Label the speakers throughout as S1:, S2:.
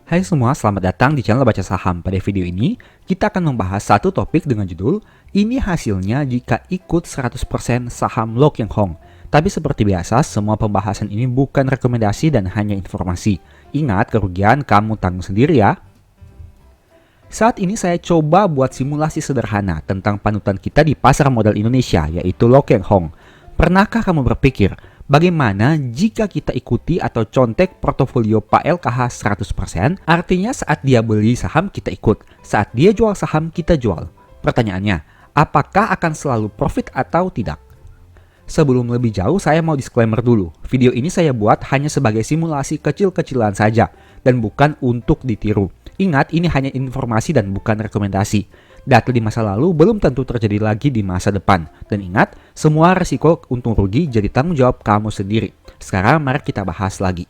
S1: Hai semua, selamat datang di channel Baca Saham. Pada video ini, kita akan membahas satu topik dengan judul "Ini hasilnya jika ikut 100% saham Lo Keng Hong". Tapi seperti biasa, semua pembahasan ini bukan rekomendasi dan hanya informasi. Ingat, kerugian kamu tanggung sendiri ya. Saat ini saya coba buat simulasi sederhana tentang panutan kita di pasar modal Indonesia, yaitu Lo Keng Hong. Pernahkah kamu berpikir, bagaimana jika kita ikuti atau contek portofolio Pak LKH 100%? Artinya saat dia beli saham kita ikut, saat dia jual saham kita jual. Pertanyaannya, apakah akan selalu profit atau tidak? Sebelum lebih jauh, saya mau disclaimer dulu. Video ini saya buat hanya sebagai simulasi kecil-kecilan saja dan bukan untuk ditiru. Ingat, ini hanya informasi dan bukan rekomendasi. Data di masa lalu belum tentu terjadi lagi di masa depan. Dan ingat, semua resiko untung rugi jadi tanggung jawab kamu sendiri. Sekarang mari kita bahas lagi.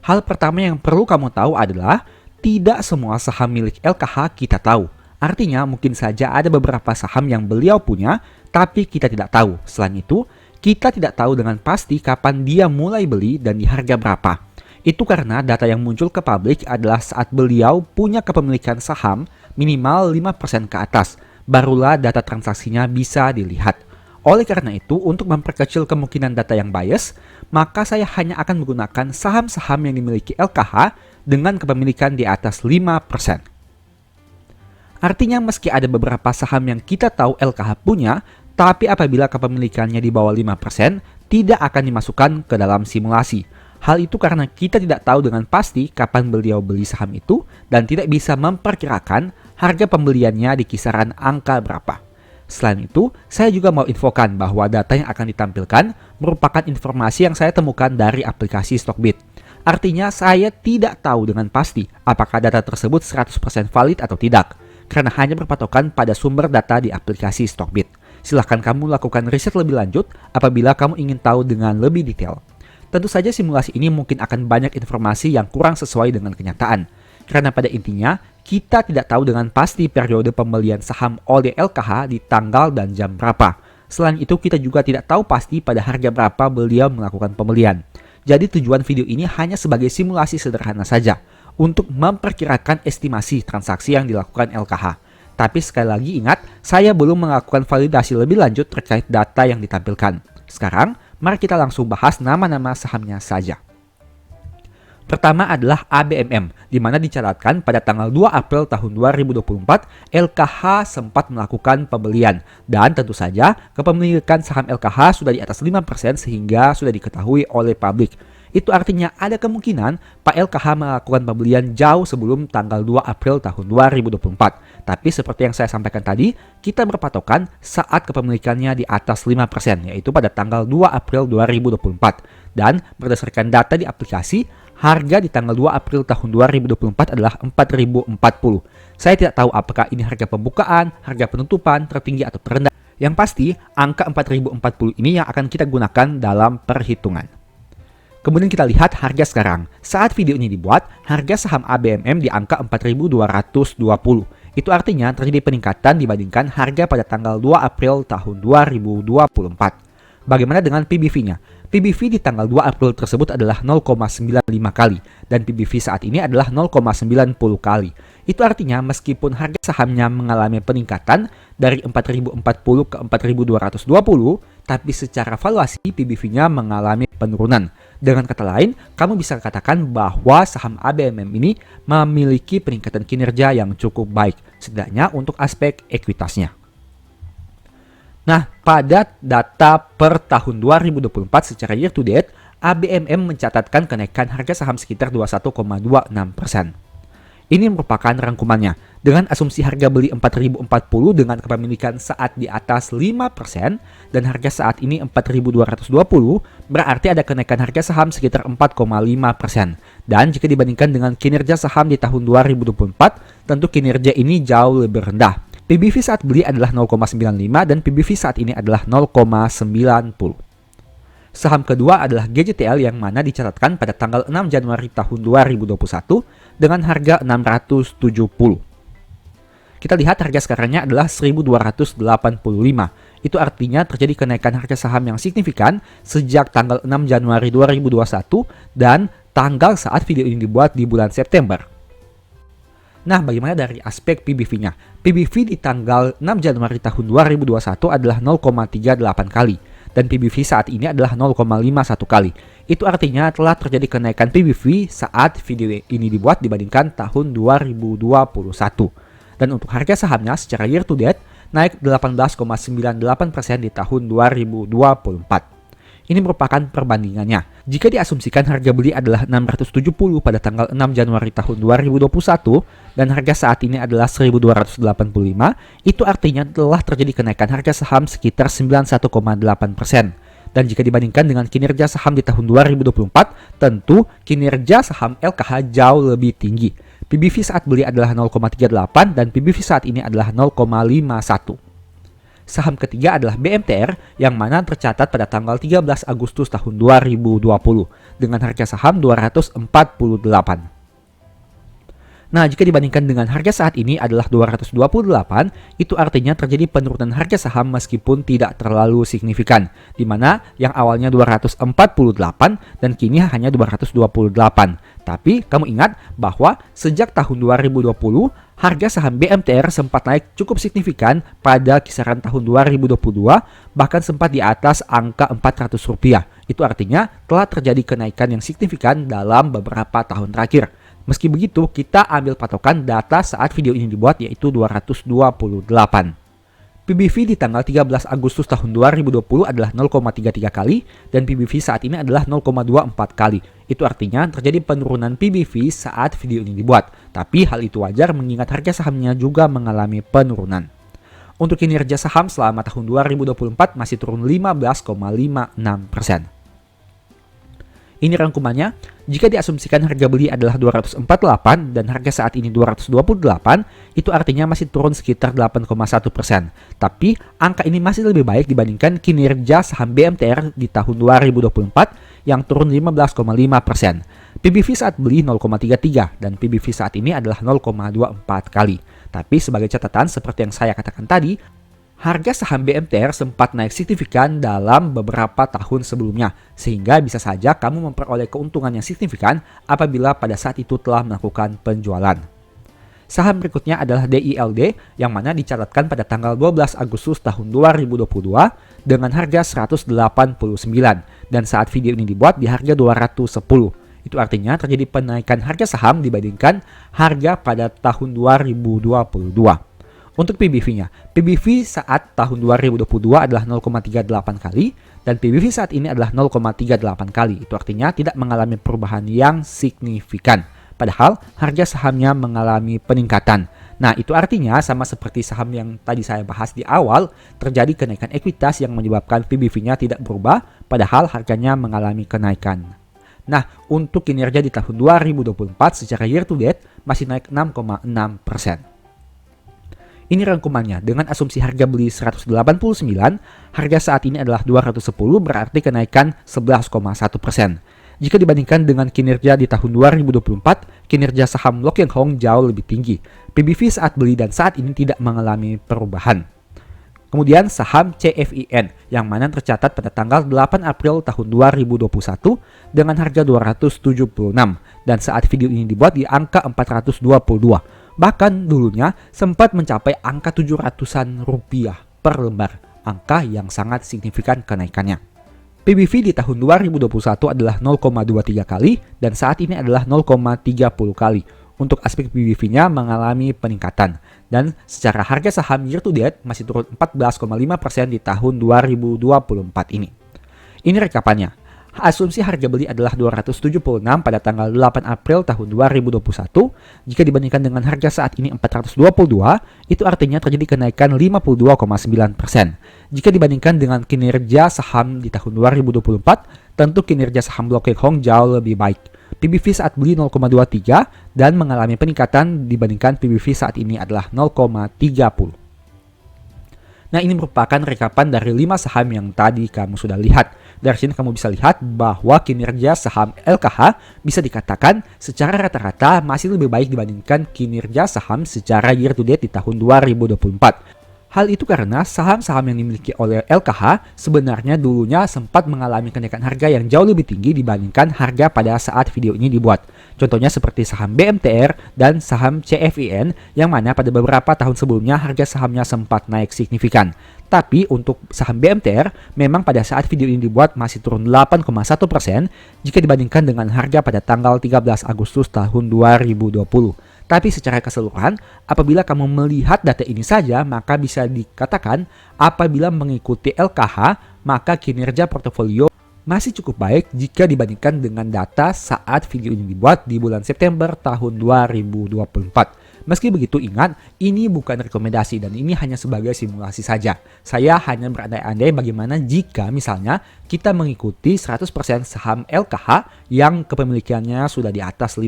S1: Hal pertama yang perlu kamu tahu adalah tidak semua saham milik LKH kita tahu. Artinya mungkin saja ada beberapa saham yang beliau punya tapi kita tidak tahu. Selain itu, kita tidak tahu dengan pasti kapan dia mulai beli dan di harga berapa. Itu karena data yang muncul ke publik adalah saat beliau punya kepemilikan saham minimal 5% ke atas, barulah data transaksinya bisa dilihat. Oleh karena itu, untuk memperkecil kemungkinan data yang bias, maka saya hanya akan menggunakan saham-saham yang dimiliki LKH dengan kepemilikan di atas 5%. Artinya meski ada beberapa saham yang kita tahu LKH punya, tapi apabila kepemilikannya di bawah 5%, tidak akan dimasukkan ke dalam simulasi. Hal itu karena kita tidak tahu dengan pasti kapan beliau beli saham itu dan tidak bisa memperkirakan harga pembeliannya di kisaran angka berapa. Selain itu, saya juga mau infokan bahwa data yang akan ditampilkan merupakan informasi yang saya temukan dari aplikasi Stockbit. Artinya saya tidak tahu dengan pasti apakah data tersebut 100% valid atau tidak, karena hanya berpatokan pada sumber data di aplikasi Stockbit. Silahkan kamu lakukan riset lebih lanjut apabila kamu ingin tahu dengan lebih detail. Tentu saja simulasi ini mungkin akan banyak informasi yang kurang sesuai dengan kenyataan. Karena pada intinya, kita tidak tahu dengan pasti periode pembelian saham oleh LKH di tanggal dan jam berapa. Selain itu, kita juga tidak tahu pasti pada harga berapa beliau melakukan pembelian. Jadi tujuan video ini hanya sebagai simulasi sederhana saja untuk memperkirakan estimasi transaksi yang dilakukan LKH. Tapi sekali lagi ingat, saya belum melakukan validasi lebih lanjut terkait data yang ditampilkan. Sekarang, mari kita langsung bahas nama-nama sahamnya saja. Pertama adalah ABMM, di mana dicatatkan pada tanggal 2 April tahun 2024, LKH sempat melakukan pembelian. Dan tentu saja, kepemilikan saham LKH sudah di atas 5% sehingga sudah diketahui oleh publik. Itu artinya ada kemungkinan Pak LKH melakukan pembelian jauh sebelum tanggal 2 April tahun 2024. Tapi seperti yang saya sampaikan tadi, kita berpatokan saat kepemilikannya di atas 5%, yaitu pada tanggal 2 April 2024. Dan berdasarkan data di aplikasi, harga di tanggal 2 April tahun 2024 adalah 4.040. Saya tidak tahu apakah ini harga pembukaan, harga penutupan, tertinggi atau terendah. Yang pasti, angka 4.040 ini yang akan kita gunakan dalam perhitungan. Kemudian kita lihat harga sekarang. Saat video ini dibuat, harga saham ABMM di angka 4.220. Itu artinya terjadi peningkatan dibandingkan harga pada tanggal 2 April tahun 2024. Bagaimana dengan PBV-nya? PBV di tanggal 2 April tersebut adalah 0,95 kali dan PBV saat ini adalah 0,90 kali. Itu artinya meskipun harga sahamnya mengalami peningkatan dari 4.040 ke 4.220, tapi secara valuasi PBV-nya mengalami penurunan. Dengan kata lain, kamu bisa katakan bahwa saham ABMM ini memiliki peningkatan kinerja yang cukup baik, setidaknya untuk aspek ekuitasnya. Nah, pada data per tahun 2024 secara year to date, ABMM mencatatkan kenaikan harga saham sekitar 21,26%. Ini merupakan rangkumannya. Dengan asumsi harga beli 4.040 dengan kepemilikan saat di atas 5% dan harga saat ini 4.220, berarti ada kenaikan harga saham sekitar 4,5%. Dan jika dibandingkan dengan kinerja saham di tahun 2024, tentu kinerja ini jauh lebih rendah. PBV saat beli adalah 0,95 dan PBV saat ini adalah 0,90. Saham kedua adalah GJTL yang mana dicatatkan pada tanggal 6 Januari tahun 2021 dengan harga 670. Kita lihat harga sekarangnya adalah 1.285. Itu artinya terjadi kenaikan harga saham yang signifikan sejak tanggal 6 Januari 2021 dan tanggal saat video ini dibuat di bulan September. Nah, bagaimana dari aspek PBV-nya? PBV di tanggal 6 Januari tahun 2021 adalah 0,38 kali. Dan PBV saat ini adalah 0,51 kali. Itu artinya telah terjadi kenaikan PBV saat video ini dibuat dibandingkan tahun 2021. Dan untuk harga sahamnya secara year to date naik 18,98% di tahun 2024. Ini merupakan perbandingannya. Jika diasumsikan harga beli adalah 670 pada tanggal 6 Januari tahun 2021 dan harga saat ini adalah 1285, itu artinya telah terjadi kenaikan harga saham sekitar 91,8%. Dan jika dibandingkan dengan kinerja saham di tahun 2024, tentu kinerja saham LKH jauh lebih tinggi. PBV saat beli adalah 0,38 dan PBV saat ini adalah 0,51. Saham ketiga adalah BMTR yang mana tercatat pada tanggal 13 Agustus tahun 2020 dengan harga saham 248. Nah, jika dibandingkan dengan harga saat ini adalah 228, itu artinya terjadi penurunan harga saham meskipun tidak terlalu signifikan, di mana yang awalnya 248 dan kini hanya 228. Tapi kamu ingat bahwa sejak tahun 2020, harga saham BMTR sempat naik cukup signifikan pada kisaran tahun 2022, bahkan sempat di atas angka Rp400. Itu artinya telah terjadi kenaikan yang signifikan dalam beberapa tahun terakhir. Meski begitu, kita ambil patokan data saat video ini dibuat yaitu 228. PBV di tanggal 13 Agustus tahun 2020 adalah 0,33 kali dan PBV saat ini adalah 0,24 kali. Itu artinya terjadi penurunan PBV saat video ini dibuat. Tapi hal itu wajar mengingat harga sahamnya juga mengalami penurunan. Untuk kinerja saham selama tahun 2024 masih turun 15,56%. Ini rangkumannya, jika diasumsikan harga beli adalah 248 dan harga saat ini 228, itu artinya masih turun sekitar 8,1%. Tapi angka ini masih lebih baik dibandingkan kinerja saham BMTR di tahun 2024 yang turun 15,5%. PBV saat beli 0,33 dan PBV saat ini adalah 0,24 kali. Tapi sebagai catatan seperti yang saya katakan tadi, harga saham BMTR sempat naik signifikan dalam beberapa tahun sebelumnya, sehingga bisa saja kamu memperoleh keuntungan yang signifikan apabila pada saat itu telah melakukan penjualan. Saham berikutnya adalah DILD yang mana dicatatkan pada tanggal 12 Agustus tahun 2022 dengan harga 189 dan saat video ini dibuat di harga 210. Itu artinya terjadi penaikan harga saham dibandingkan harga pada tahun 2022. Untuk PBV-nya, PBV saat tahun 2022 adalah 0,38 kali dan PBV saat ini adalah 0,38 kali. Itu artinya tidak mengalami perubahan yang signifikan. Padahal harga sahamnya mengalami peningkatan. Nah, itu artinya sama seperti saham yang tadi saya bahas di awal, terjadi kenaikan ekuitas yang menyebabkan PBV-nya tidak berubah, padahal harganya mengalami kenaikan. Nah, untuk kinerja di tahun 2024 secara year to date masih naik 6,6%. Ini rangkumannya, dengan asumsi harga beli 189, harga saat ini adalah 210 berarti kenaikan 11,1%. Jika dibandingkan dengan kinerja di tahun 2024, kinerja saham Loke Hong jauh lebih tinggi. PBV saat beli dan saat ini tidak mengalami perubahan. Kemudian saham CFIN yang mana tercatat pada tanggal 8 April tahun 2021 dengan harga 276 dan saat video ini dibuat di angka 422. Bahkan dulunya sempat mencapai angka 700-an rupiah per lembar, angka yang sangat signifikan kenaikannya. PBV di tahun 2021 adalah 0,23 kali dan saat ini adalah 0,30 kali. Untuk aspek PBV-nya mengalami peningkatan dan secara harga saham year to date masih turun 14,5% di tahun 2024 ini. Ini rekapannya. Asumsi harga beli adalah 276 pada tanggal 8 April tahun 2021. Jika dibandingkan dengan harga saat ini 422, itu artinya terjadi kenaikan 52,9%. Jika dibandingkan dengan kinerja saham di tahun 2024, tentu kinerja saham Loke Hong jauh lebih baik. PBV saat beli 0,23 dan mengalami peningkatan dibandingkan PBV saat ini adalah 0,30. Nah, ini merupakan rekapan dari 5 saham yang tadi kamu sudah lihat. Dari sini kamu bisa lihat bahwa kinerja saham LKH bisa dikatakan secara rata-rata masih lebih baik dibandingkan kinerja saham secara year to date di tahun 2024. Hal itu karena saham-saham yang dimiliki oleh LKH sebenarnya dulunya sempat mengalami kenaikan harga yang jauh lebih tinggi dibandingkan harga pada saat video ini dibuat. Contohnya seperti saham BMTR dan saham CFIN yang mana pada beberapa tahun sebelumnya harga sahamnya sempat naik signifikan. Tapi untuk saham BMTR memang pada saat video ini dibuat masih turun 8,1% jika dibandingkan dengan harga pada tanggal 13 Agustus tahun 2020. Tapi secara keseluruhan, apabila kamu melihat data ini saja, maka bisa dikatakan apabila mengikuti LKH, maka kinerja portofolio masih cukup baik jika dibandingkan dengan data saat video ini dibuat di bulan September tahun 2024. Meski begitu, ingat, ini bukan rekomendasi dan ini hanya sebagai simulasi saja. Saya hanya berandai-andai bagaimana jika misalnya kita mengikuti 100% saham LKH yang kepemilikannya sudah di atas 5%.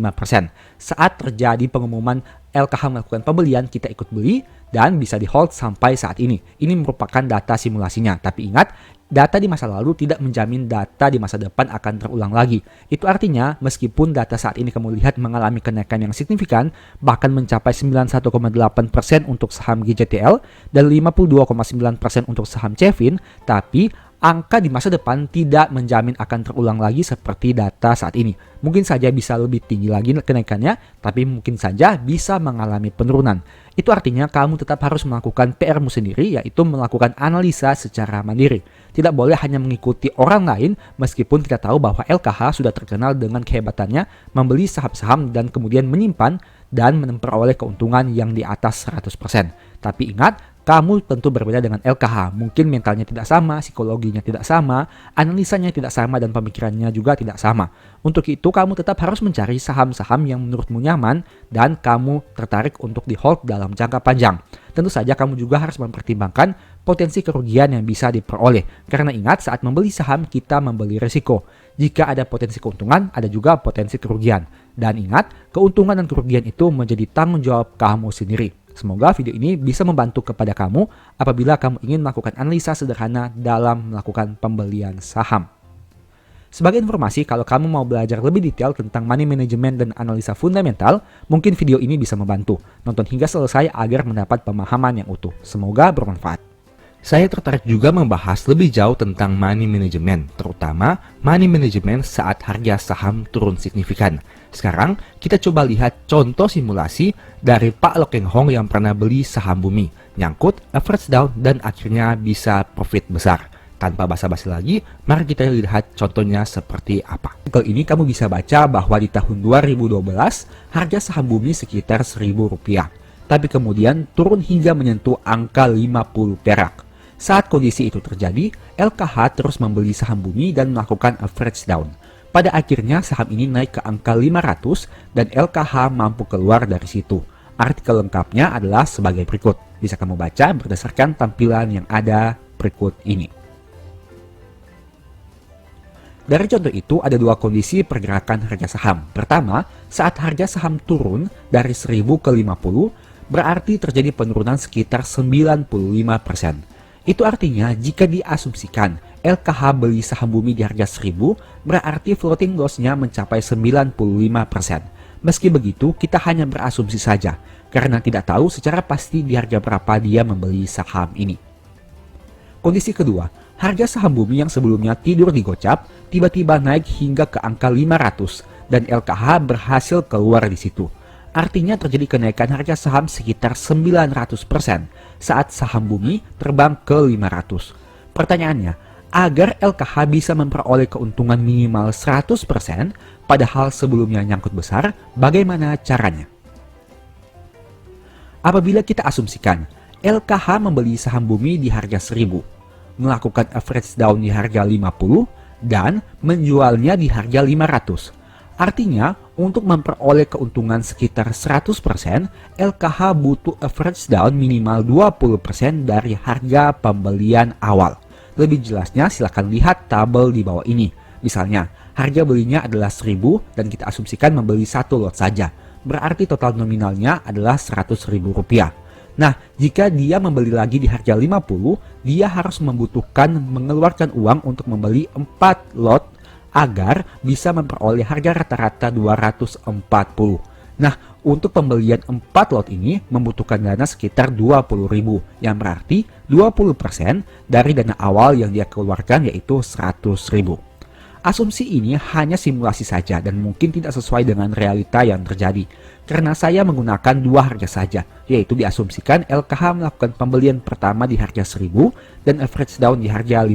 S1: Saat terjadi pengumuman LKH melakukan pembelian, kita ikut beli dan bisa di hold sampai saat ini. Ini merupakan data simulasinya. Tapi ingat, data di masa lalu tidak menjamin data di masa depan akan terulang lagi. Itu artinya, meskipun data saat ini kamu lihat mengalami kenaikan yang signifikan, bahkan mencapai 91,8% untuk saham GJTL dan 52,9% untuk saham Cevin, tapi angka di masa depan tidak menjamin akan terulang lagi seperti data saat ini. Mungkin saja bisa lebih tinggi lagi kenaikannya, tapi mungkin saja bisa mengalami penurunan. Itu artinya kamu tetap harus melakukan PR-mu sendiri, yaitu melakukan analisa secara mandiri. Tidak boleh hanya mengikuti orang lain, meskipun kita tahu bahwa LKH sudah terkenal dengan kehebatannya membeli saham-saham dan kemudian menyimpan dan memperoleh keuntungan yang di atas 100%. Tapi ingat, kamu tentu berbeda dengan LKH. Mungkin mentalnya tidak sama, psikologinya tidak sama, analisanya tidak sama, dan pemikirannya juga tidak sama. Untuk itu, kamu tetap harus mencari saham-saham yang menurutmu nyaman dan kamu tertarik untuk di hold dalam jangka panjang. Tentu saja kamu juga harus mempertimbangkan potensi kerugian yang bisa diperoleh. Karena ingat, saat membeli saham, kita membeli risiko. Jika ada potensi keuntungan, ada juga potensi kerugian. Dan ingat, keuntungan dan kerugian itu menjadi tanggung jawab kamu sendiri. Semoga video ini bisa membantu kepada kamu apabila kamu ingin melakukan analisa sederhana dalam melakukan pembelian saham. Sebagai informasi, kalau kamu mau belajar lebih detail tentang money management dan analisa fundamental, mungkin video ini bisa membantu. Nonton hingga selesai agar mendapat pemahaman yang utuh. Semoga bermanfaat. Saya tertarik juga membahas lebih jauh tentang money management, terutama money management saat harga saham turun signifikan. Sekarang kita coba lihat contoh simulasi dari Pak Loh Keng Hong yang pernah beli saham Bumi, nyangkut, average down, dan akhirnya bisa profit besar. Tanpa basa-basi lagi, mari kita lihat contohnya seperti apa. Artikel ini kamu bisa baca bahwa di tahun 2012 harga saham Bumi sekitar Rp1.000, tapi kemudian turun hingga menyentuh angka 50 perak. Saat kondisi itu terjadi, LKH terus membeli saham Bumi dan melakukan average down. Pada akhirnya saham ini naik ke angka 500 dan LKH mampu keluar dari situ. Artikel lengkapnya adalah sebagai berikut. Bisa kamu baca berdasarkan tampilan yang ada berikut ini. Dari contoh itu ada dua kondisi pergerakan harga saham. Pertama, saat harga saham turun dari 1000 ke 50, berarti terjadi penurunan sekitar 95%. Itu artinya jika diasumsikan LKH beli saham Bumi di harga 1000, berarti floating loss-nya mencapai 95%. Meski begitu, kita hanya berasumsi saja, karena tidak tahu secara pasti di harga berapa dia membeli saham ini. Kondisi kedua, harga saham Bumi yang sebelumnya tidur di gocap, tiba-tiba naik hingga ke angka 500, dan LKH berhasil keluar di situ. Artinya terjadi kenaikan harga saham sekitar 900% saat saham Bumi terbang ke 500. Pertanyaannya, agar LKH bisa memperoleh keuntungan minimal 100%, padahal sebelumnya nyangkut besar, bagaimana caranya? Apabila kita asumsikan LKH membeli saham Bumi di harga 1000, melakukan average down di harga 50, dan menjualnya di harga 500. Artinya, untuk memperoleh keuntungan sekitar 100%, LKH butuh average down minimal 20% dari harga pembelian awal. Lebih jelasnya silahkan lihat tabel di bawah ini. Misalnya, harga belinya adalah 1000 dan kita asumsikan membeli satu lot saja. Berarti total nominalnya adalah Rp100.000. Nah, jika dia membeli lagi di harga 50, dia harus mengeluarkan uang untuk membeli 4 lot agar bisa memperoleh harga rata-rata 240. Nah, untuk pembelian 4 lot ini membutuhkan dana sekitar 20.000, yang berarti 20% dari dana awal yang dia keluarkan yaitu 100.000. Asumsi ini hanya simulasi saja dan mungkin tidak sesuai dengan realita yang terjadi. Karena saya menggunakan dua harga saja, yaitu diasumsikan LKH melakukan pembelian pertama di harga 1000 dan average down di harga 50.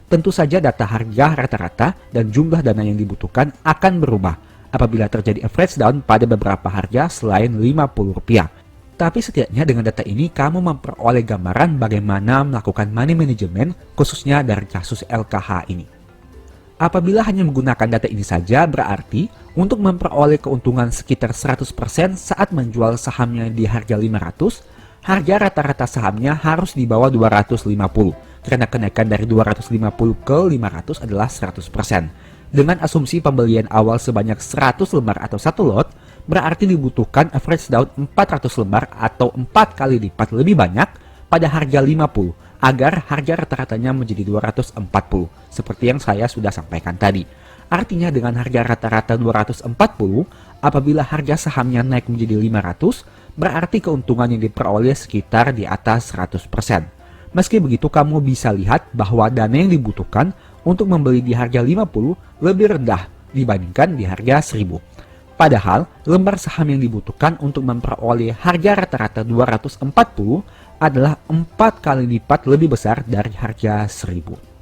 S1: Tentu saja data harga rata-rata dan jumlah dana yang dibutuhkan akan berubah apabila terjadi average down pada beberapa harga selain Rp50. Tapi setidaknya dengan data ini kamu memperoleh gambaran bagaimana melakukan money management khususnya dari kasus LKH ini. Apabila hanya menggunakan data ini saja, berarti untuk memperoleh keuntungan sekitar 100% saat menjual sahamnya di harga 500, harga rata-rata sahamnya harus di bawah 250, karena kenaikan dari 250 ke 500 adalah 100%. Dengan asumsi pembelian awal sebanyak 100 lembar atau 1 lot, berarti dibutuhkan average down 400 lembar atau 4 kali lipat lebih banyak pada harga 50 agar harga rata-ratanya menjadi 240 seperti yang saya sudah sampaikan tadi. Artinya dengan harga rata-rata 240, apabila harga sahamnya naik menjadi 500, berarti keuntungan yang diperoleh sekitar di atas 100%. Meski begitu, kamu bisa lihat bahwa dana yang dibutuhkan untuk membeli di harga 50 lebih rendah dibandingkan di harga 1000. Padahal, lembar saham yang dibutuhkan untuk memperoleh harga rata-rata 240 adalah 4 kali lipat lebih besar dari harga 1000.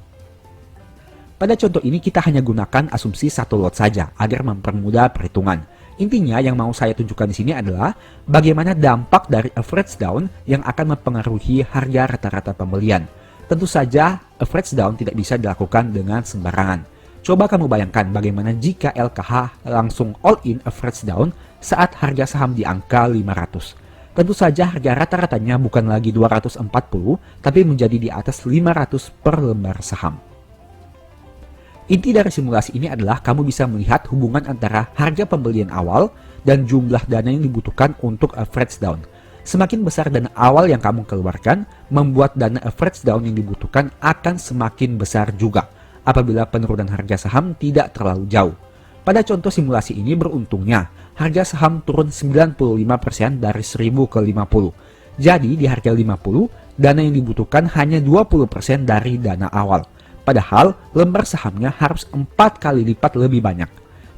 S1: Pada contoh ini kita hanya gunakan asumsi 1 lot saja agar mempermudah perhitungan. Intinya yang mau saya tunjukkan di sini adalah bagaimana dampak dari average down yang akan mempengaruhi harga rata-rata pembelian. Tentu saja average down tidak bisa dilakukan dengan sembarangan. Coba kamu bayangkan bagaimana jika LKH langsung all in average down saat harga saham di angka 500. Tentu saja harga rata-ratanya bukan lagi 240, tapi menjadi di atas 500 per lembar saham. Inti dari simulasi ini adalah kamu bisa melihat hubungan antara harga pembelian awal dan jumlah dana yang dibutuhkan untuk average down. Semakin besar dana awal yang kamu keluarkan, membuat dana average down yang dibutuhkan akan semakin besar juga apabila penurunan harga saham tidak terlalu jauh. Pada contoh simulasi ini beruntungnya, harga saham turun 95% dari 1000 ke 50. Jadi di harga 50, dana yang dibutuhkan hanya 20% dari dana awal. Padahal lembar sahamnya harus 4 kali lipat lebih banyak.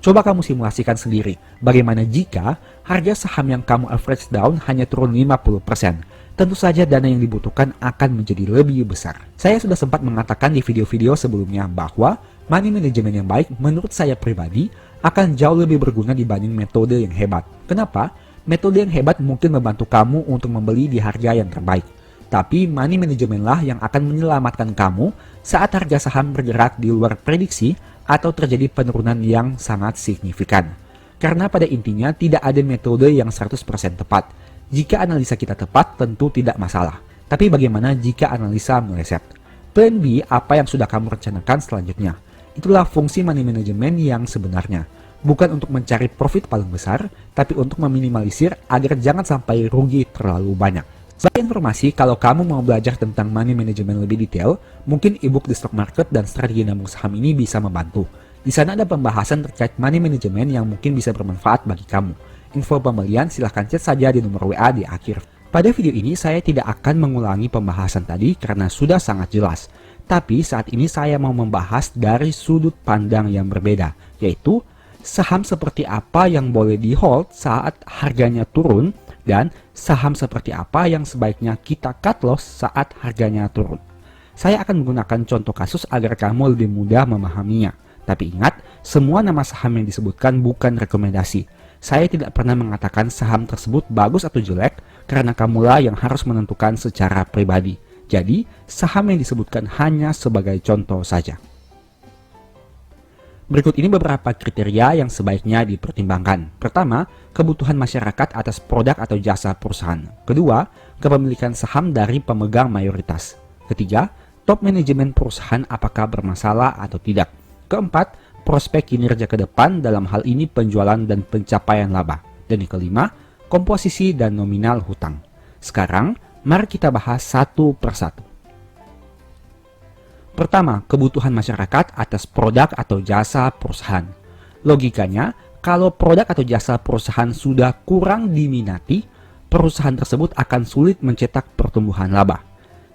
S1: Coba kamu simulasikan sendiri, bagaimana jika harga saham yang kamu average down hanya turun 50%. Tentu saja dana yang dibutuhkan akan menjadi lebih besar. Saya sudah sempat mengatakan di video-video sebelumnya bahwa money management yang baik menurut saya pribadi akan jauh lebih berguna dibanding metode yang hebat. Kenapa? Metode yang hebat mungkin membantu kamu untuk membeli di harga yang terbaik. Tapi money management lah yang akan menyelamatkan kamu saat harga saham bergerak di luar prediksi atau terjadi penurunan yang sangat signifikan. Karena pada intinya tidak ada metode yang 100% tepat. Jika analisa kita tepat tentu tidak masalah. Tapi bagaimana jika analisa meleset? Plan B apa yang sudah kamu rencanakan selanjutnya? Itulah fungsi money management yang sebenarnya. Bukan untuk mencari profit paling besar, tapi untuk meminimalisir agar jangan sampai rugi terlalu banyak. Sebagai informasi, kalau kamu mau belajar tentang money management lebih detail, mungkin ebook The Stock Market dan strategi nabung saham ini bisa membantu. Di sana ada pembahasan terkait money management yang mungkin bisa bermanfaat bagi kamu. Info pembelian silahkan chat saja di nomor WA di akhir. Pada video ini saya tidak akan mengulangi pembahasan tadi karena sudah sangat jelas. Tapi saat ini saya mau membahas dari sudut pandang yang berbeda, yaitu saham seperti apa yang boleh di hold saat harganya turun dan saham seperti apa yang sebaiknya kita cut loss saat harganya turun. Saya akan menggunakan contoh kasus agar kamu lebih mudah memahaminya. Tapi ingat, semua nama saham yang disebutkan bukan rekomendasi. Saya tidak pernah mengatakan saham tersebut bagus atau jelek karena kamulah yang harus menentukan secara pribadi. Jadi, saham yang disebutkan hanya sebagai contoh saja. Berikut ini beberapa kriteria yang sebaiknya dipertimbangkan. Pertama, kebutuhan masyarakat atas produk atau jasa perusahaan. Kedua, kepemilikan saham dari pemegang mayoritas. Ketiga, top manajemen perusahaan apakah bermasalah atau tidak. Keempat, prospek kinerja ke depan dalam hal ini penjualan dan pencapaian laba. Dan yang kelima, komposisi dan nominal hutang. Sekarang, mari kita bahas satu persatu. Pertama, kebutuhan masyarakat atas produk atau jasa perusahaan. Logikanya, kalau produk atau jasa perusahaan sudah kurang diminati, perusahaan tersebut akan sulit mencetak pertumbuhan laba.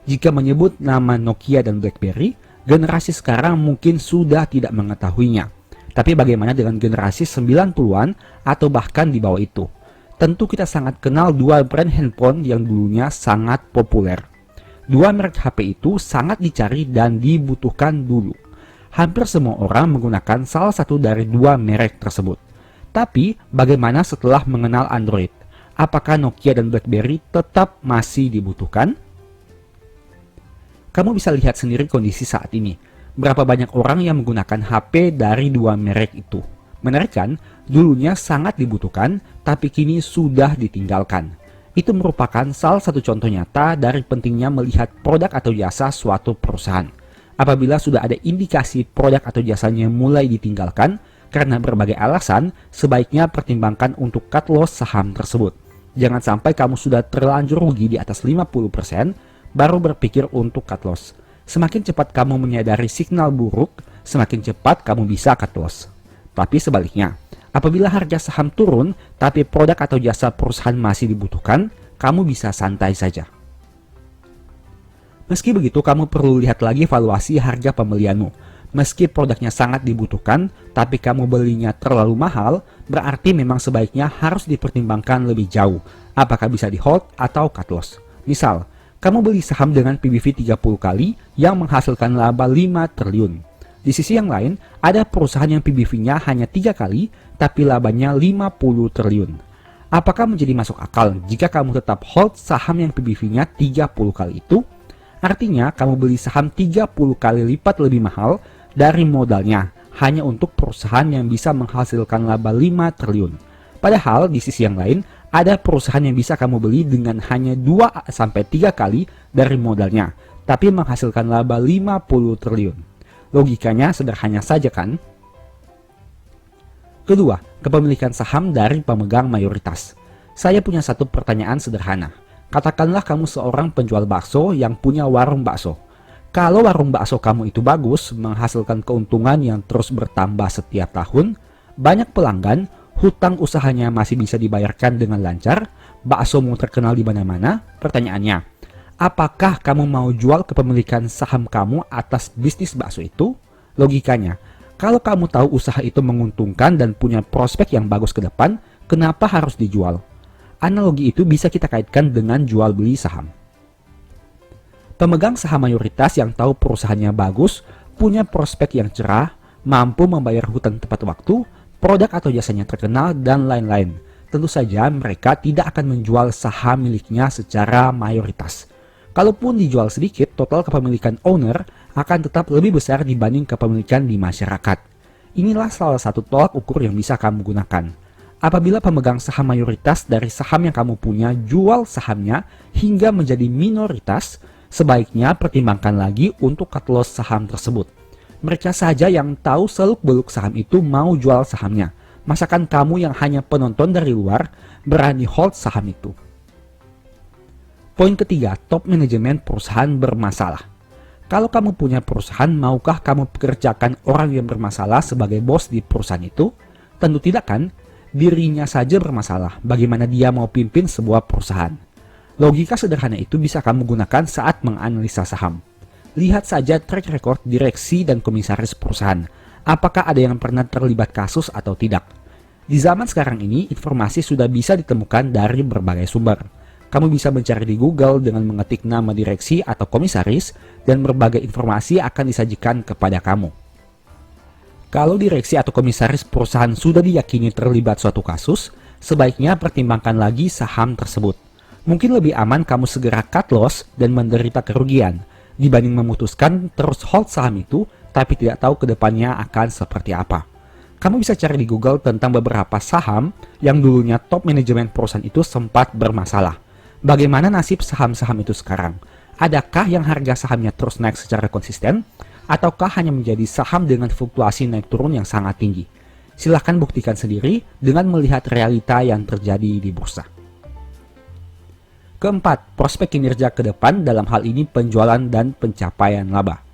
S1: Jika menyebut nama Nokia dan BlackBerry, Generasi sekarang mungkin sudah tidak mengetahuinya. Tapi bagaimana dengan generasi 90-an atau bahkan di bawah itu? Tentu kita sangat kenal dua brand handphone yang dulunya sangat populer. Dua merek HP itu sangat dicari dan dibutuhkan dulu. Hampir semua orang menggunakan salah satu dari dua merek tersebut. Tapi bagaimana setelah mengenal Android? Apakah Nokia dan BlackBerry tetap masih dibutuhkan? Kamu bisa lihat sendiri kondisi saat ini. Berapa banyak orang yang menggunakan HP dari dua merek itu. Menarik kan? Dulunya sangat dibutuhkan, tapi kini sudah ditinggalkan. Itu merupakan salah satu contoh nyata dari pentingnya melihat produk atau jasa suatu perusahaan. Apabila sudah ada indikasi produk atau jasanya mulai ditinggalkan, karena berbagai alasan, sebaiknya pertimbangkan untuk cut loss saham tersebut. Jangan sampai kamu sudah terlanjur rugi di atas 50%, baru berpikir untuk cut loss. Semakin cepat kamu menyadari signal buruk, semakin cepat kamu bisa cut loss. Tapi sebaliknya, apabila harga saham turun, tapi produk atau jasa perusahaan masih dibutuhkan, kamu bisa santai saja. Meski begitu, kamu perlu lihat lagi valuasi harga pembelianmu. Meski produknya sangat dibutuhkan, tapi kamu belinya terlalu mahal, berarti memang sebaiknya harus dipertimbangkan lebih jauh, apakah bisa di hold atau cut loss. Misal, kamu beli saham dengan PBV 30 kali yang menghasilkan laba 5 triliun. Di sisi yang lain, ada perusahaan yang PBV-nya hanya 3 kali, tapi labanya 50 triliun. Apakah menjadi masuk akal jika kamu tetap hold saham yang PBV-nya 30 kali itu? Artinya, kamu beli saham 30 kali lipat lebih mahal dari modalnya, hanya untuk perusahaan yang bisa menghasilkan laba 5 triliun. Padahal, di sisi yang lain, ada perusahaan yang bisa kamu beli dengan hanya 2-3 kali dari modalnya, tapi menghasilkan laba 50 triliun. Logikanya sederhana saja kan? Kedua, kepemilikan saham dari pemegang mayoritas. Saya punya satu pertanyaan sederhana. Katakanlah kamu seorang penjual bakso yang punya warung bakso. Kalau warung bakso kamu itu bagus, menghasilkan keuntungan yang terus bertambah setiap tahun, banyak pelanggan, hutang usahanya masih bisa dibayarkan dengan lancar, baksomu terkenal di mana-mana, pertanyaannya, apakah kamu mau jual kepemilikan saham kamu atas bisnis bakso itu? Logikanya, kalau kamu tahu usaha itu menguntungkan dan punya prospek yang bagus ke depan, kenapa harus dijual? Analogi itu bisa kita kaitkan dengan jual beli saham. Pemegang saham mayoritas yang tahu perusahaannya bagus, punya prospek yang cerah, mampu membayar hutang tepat waktu, produk atau jasanya terkenal, dan lain-lain. Tentu saja mereka tidak akan menjual saham miliknya secara mayoritas. Kalaupun dijual sedikit, total kepemilikan owner akan tetap lebih besar dibanding kepemilikan di masyarakat. Inilah salah satu tolak ukur yang bisa kamu gunakan. Apabila pemegang saham mayoritas dari saham yang kamu punya jual sahamnya hingga menjadi minoritas, sebaiknya pertimbangkan lagi untuk cut loss saham tersebut. Mereka saja yang tahu seluk-beluk saham itu mau jual sahamnya. Masakan kamu yang hanya penonton dari luar berani hold saham itu? Poin ketiga, top manajemen perusahaan bermasalah. Kalau kamu punya perusahaan, maukah kamu pekerjakan orang yang bermasalah sebagai bos di perusahaan itu? Tentu tidak kan? Dirinya saja bermasalah, bagaimana dia mau pimpin sebuah perusahaan? Logika sederhana itu bisa kamu gunakan saat menganalisa saham. Lihat saja track record direksi dan komisaris perusahaan. Apakah ada yang pernah terlibat kasus atau tidak? Di zaman sekarang ini, informasi sudah bisa ditemukan dari berbagai sumber. Kamu bisa mencari di Google dengan mengetik nama direksi atau komisaris, dan berbagai informasi akan disajikan kepada kamu. Kalau direksi atau komisaris perusahaan sudah diyakini terlibat suatu kasus, sebaiknya pertimbangkan lagi saham tersebut. Mungkin lebih aman kamu segera cut loss dan menderita kerugian, dibanding memutuskan terus hold saham itu tapi tidak tahu kedepannya akan seperti apa. Kamu bisa cari di Google tentang beberapa saham yang dulunya top manajemen perusahaan itu sempat bermasalah. Bagaimana nasib saham-saham itu sekarang? Adakah yang harga sahamnya terus naik secara konsisten? Ataukah hanya menjadi saham dengan fluktuasi naik turun yang sangat tinggi? Silahkan buktikan sendiri dengan melihat realita yang terjadi di bursa. Keempat, prospek kinerja ke depan dalam hal ini penjualan dan pencapaian laba.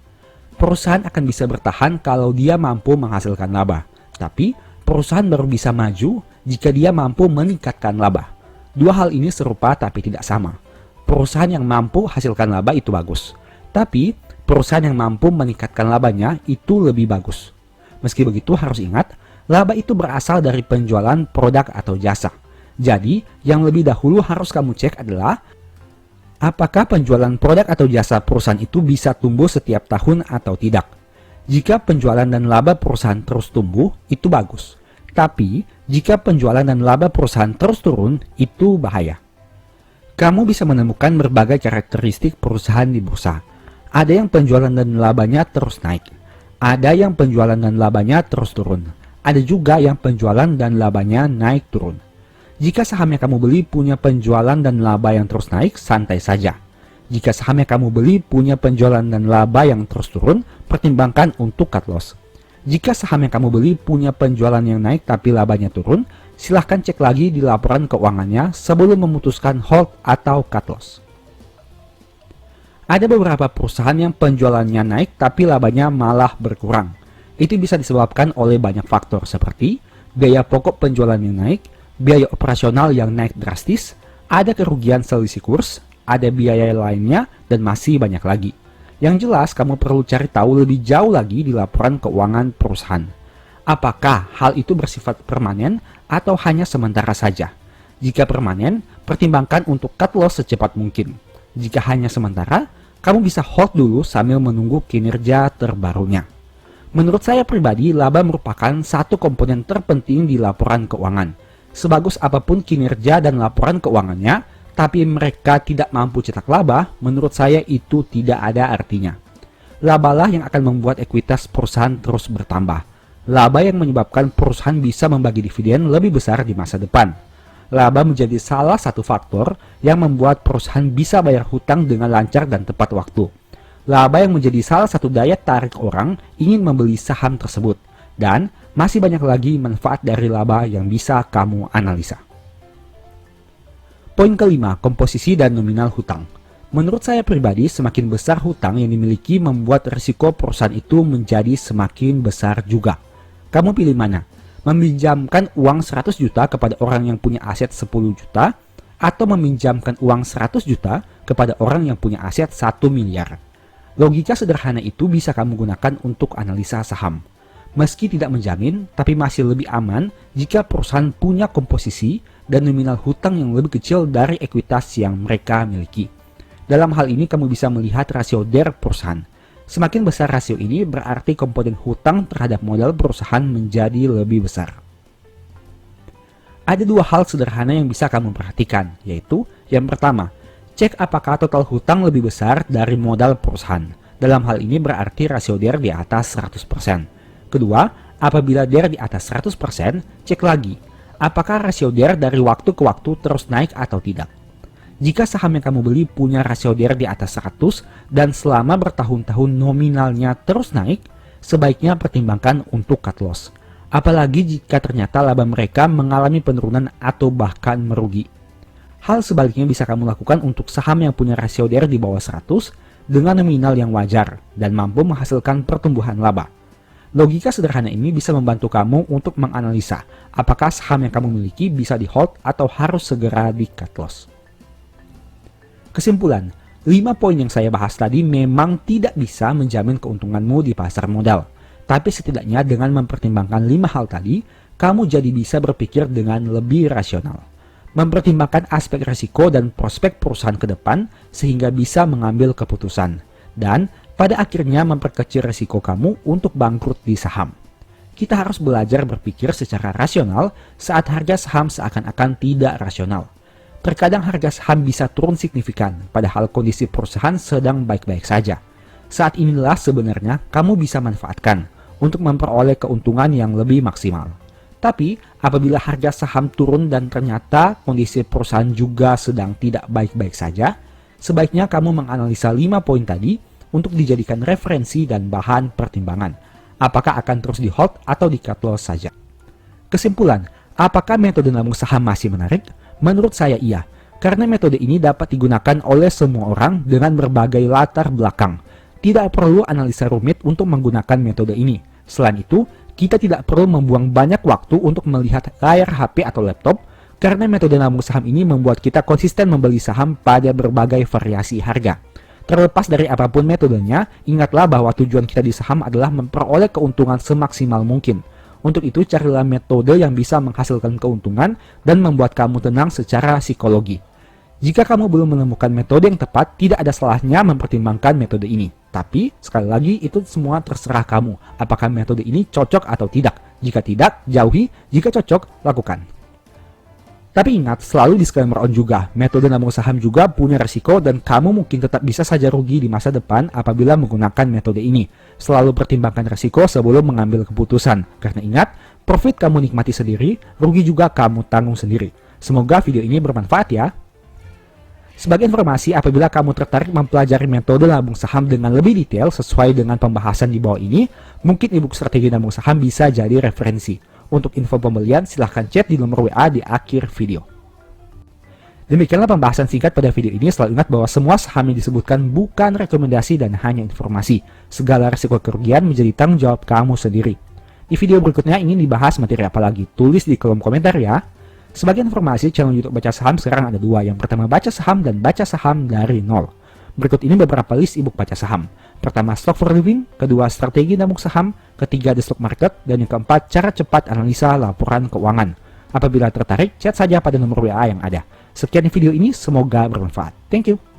S1: Perusahaan akan bisa bertahan kalau dia mampu menghasilkan laba. Tapi, perusahaan baru bisa maju jika dia mampu meningkatkan laba. Dua hal ini serupa tapi tidak sama. Perusahaan yang mampu hasilkan laba itu bagus. Tapi, perusahaan yang mampu meningkatkan labanya itu lebih bagus. Meski begitu harus ingat, laba itu berasal dari penjualan produk atau jasa. Jadi, yang lebih dahulu harus kamu cek adalah apakah penjualan produk atau jasa perusahaan itu bisa tumbuh setiap tahun atau tidak. Jika penjualan dan laba perusahaan terus tumbuh, itu bagus. Tapi, jika penjualan dan laba perusahaan terus turun, itu bahaya. Kamu bisa menemukan berbagai karakteristik perusahaan di bursa. Ada yang penjualan dan labanya terus naik. Ada yang penjualan dan labanya terus turun. Ada juga yang penjualan dan labanya naik turun. Jika saham yang kamu beli punya penjualan dan laba yang terus naik, santai saja. Jika saham yang kamu beli punya penjualan dan laba yang terus turun, pertimbangkan untuk cut loss. Jika saham yang kamu beli punya penjualan yang naik tapi labanya turun, silahkan cek lagi di laporan keuangannya sebelum memutuskan hold atau cut loss. Ada beberapa perusahaan yang penjualannya naik tapi labanya malah berkurang. Itu bisa disebabkan oleh banyak faktor seperti biaya pokok penjualan yang naik, biaya operasional yang naik drastis, ada kerugian selisih kurs, ada biaya lainnya, dan masih banyak lagi. Yang jelas, kamu perlu cari tahu lebih jauh lagi di laporan keuangan perusahaan. Apakah hal itu bersifat permanen atau hanya sementara saja? Jika permanen, pertimbangkan untuk cut loss secepat mungkin. Jika hanya sementara, kamu bisa hold dulu sambil menunggu kinerja terbarunya. Menurut saya pribadi, laba merupakan satu komponen terpenting di laporan keuangan. Sebagus apapun kinerja dan laporan keuangannya, tapi mereka tidak mampu cetak laba, menurut saya itu tidak ada artinya. Labalah yang akan membuat ekuitas perusahaan terus bertambah. Laba yang menyebabkan perusahaan bisa membagi dividen lebih besar di masa depan. Laba menjadi salah satu faktor yang membuat perusahaan bisa bayar hutang dengan lancar dan tepat waktu. Laba yang menjadi salah satu daya tarik orang ingin membeli saham tersebut. Dan masih banyak lagi manfaat dari laba yang bisa kamu analisa. Poin kelima, komposisi dan nominal hutang. Menurut saya pribadi, semakin besar hutang yang dimiliki membuat risiko perusahaan itu menjadi semakin besar juga. Kamu pilih mana? Meminjamkan uang 100 juta kepada orang yang punya aset 10 juta atau meminjamkan uang 100 juta kepada orang yang punya aset 1 miliar. Logika sederhana itu bisa kamu gunakan untuk analisa saham. Meski tidak menjamin, tapi masih lebih aman jika perusahaan punya komposisi dan nominal hutang yang lebih kecil dari ekuitas yang mereka miliki. Dalam hal ini kamu bisa melihat rasio DER perusahaan. Semakin besar rasio ini berarti komponen hutang terhadap modal perusahaan menjadi lebih besar. Ada dua hal sederhana yang bisa kamu perhatikan, yaitu yang pertama, cek apakah total hutang lebih besar dari modal perusahaan. Dalam hal ini berarti rasio DER di atas 100%. Kedua, apabila DER di atas 100%, cek lagi, apakah rasio DER dari waktu ke waktu terus naik atau tidak. Jika saham yang kamu beli punya rasio DER di atas 100 dan selama bertahun-tahun nominalnya terus naik, sebaiknya pertimbangkan untuk cut loss. Apalagi jika ternyata laba mereka mengalami penurunan atau bahkan merugi. Hal sebaliknya bisa kamu lakukan untuk saham yang punya rasio DER di bawah 100 dengan nominal yang wajar dan mampu menghasilkan pertumbuhan laba. Logika sederhana ini bisa membantu kamu untuk menganalisa apakah saham yang kamu miliki bisa di hold atau harus segera di cut loss. Kesimpulan, 5 poin yang saya bahas tadi memang tidak bisa menjamin keuntunganmu di pasar modal. Tapi setidaknya dengan mempertimbangkan 5 hal tadi, kamu jadi bisa berpikir dengan lebih rasional. Mempertimbangkan aspek risiko dan prospek perusahaan ke depan sehingga bisa mengambil keputusan. Dan pada akhirnya memperkecil risiko kamu untuk bangkrut di saham. Kita harus belajar berpikir secara rasional saat harga saham seakan-akan tidak rasional. Terkadang harga saham bisa turun signifikan, padahal kondisi perusahaan sedang baik-baik saja. Saat inilah sebenarnya kamu bisa manfaatkan untuk memperoleh keuntungan yang lebih maksimal. Tapi, apabila harga saham turun dan ternyata kondisi perusahaan juga sedang tidak baik-baik saja, sebaiknya kamu menganalisa 5 poin tadi untuk dijadikan referensi dan bahan pertimbangan. Apakah akan terus di hold atau di cut loss saja? Kesimpulan, apakah metode nabung saham masih menarik? Menurut saya iya, karena metode ini dapat digunakan oleh semua orang dengan berbagai latar belakang. Tidak perlu analisa rumit untuk menggunakan metode ini. Selain itu, kita tidak perlu membuang banyak waktu untuk melihat layar HP atau laptop, karena metode nabung saham ini membuat kita konsisten membeli saham pada berbagai variasi harga. Terlepas dari apapun metodenya, ingatlah bahwa tujuan kita di saham adalah memperoleh keuntungan semaksimal mungkin. Untuk itu, carilah metode yang bisa menghasilkan keuntungan dan membuat kamu tenang secara psikologi. Jika kamu belum menemukan metode yang tepat, tidak ada salahnya mempertimbangkan metode ini. Tapi, sekali lagi, itu semua terserah kamu. Apakah metode ini cocok atau tidak? Jika tidak, jauhi. Jika cocok, lakukan. Tapi ingat, selalu disclaimer on juga, metode nabung saham juga punya resiko dan kamu mungkin tetap bisa saja rugi di masa depan apabila menggunakan metode ini. Selalu pertimbangkan resiko sebelum mengambil keputusan, karena ingat, profit kamu nikmati sendiri, rugi juga kamu tanggung sendiri. Semoga video ini bermanfaat ya. Sebagai informasi, apabila kamu tertarik mempelajari metode nabung saham dengan lebih detail sesuai dengan pembahasan di bawah ini, mungkin ebook strategi nabung saham bisa jadi referensi. Untuk info pembelian, silahkan chat di nomor WA di akhir video. Demikianlah pembahasan singkat pada video ini. Selalu ingat bahwa semua saham yang disebutkan bukan rekomendasi dan hanya informasi. Segala risiko kerugian menjadi tanggung jawab kamu sendiri. Di video berikutnya ingin dibahas materi apa lagi? Tulis di kolom komentar ya. Sebagai informasi, channel YouTube Baca Saham sekarang ada dua. Yang pertama Baca Saham dan Baca Saham dari nol. Berikut ini beberapa list ebook baca saham. Pertama, Stock for Living. Kedua, Strategi Nabung Saham. Ketiga, The Stock Market. Dan yang keempat, Cara Cepat Analisa Laporan Keuangan. Apabila tertarik, chat saja pada nomor WA yang ada. Sekian video ini, semoga bermanfaat. Thank you.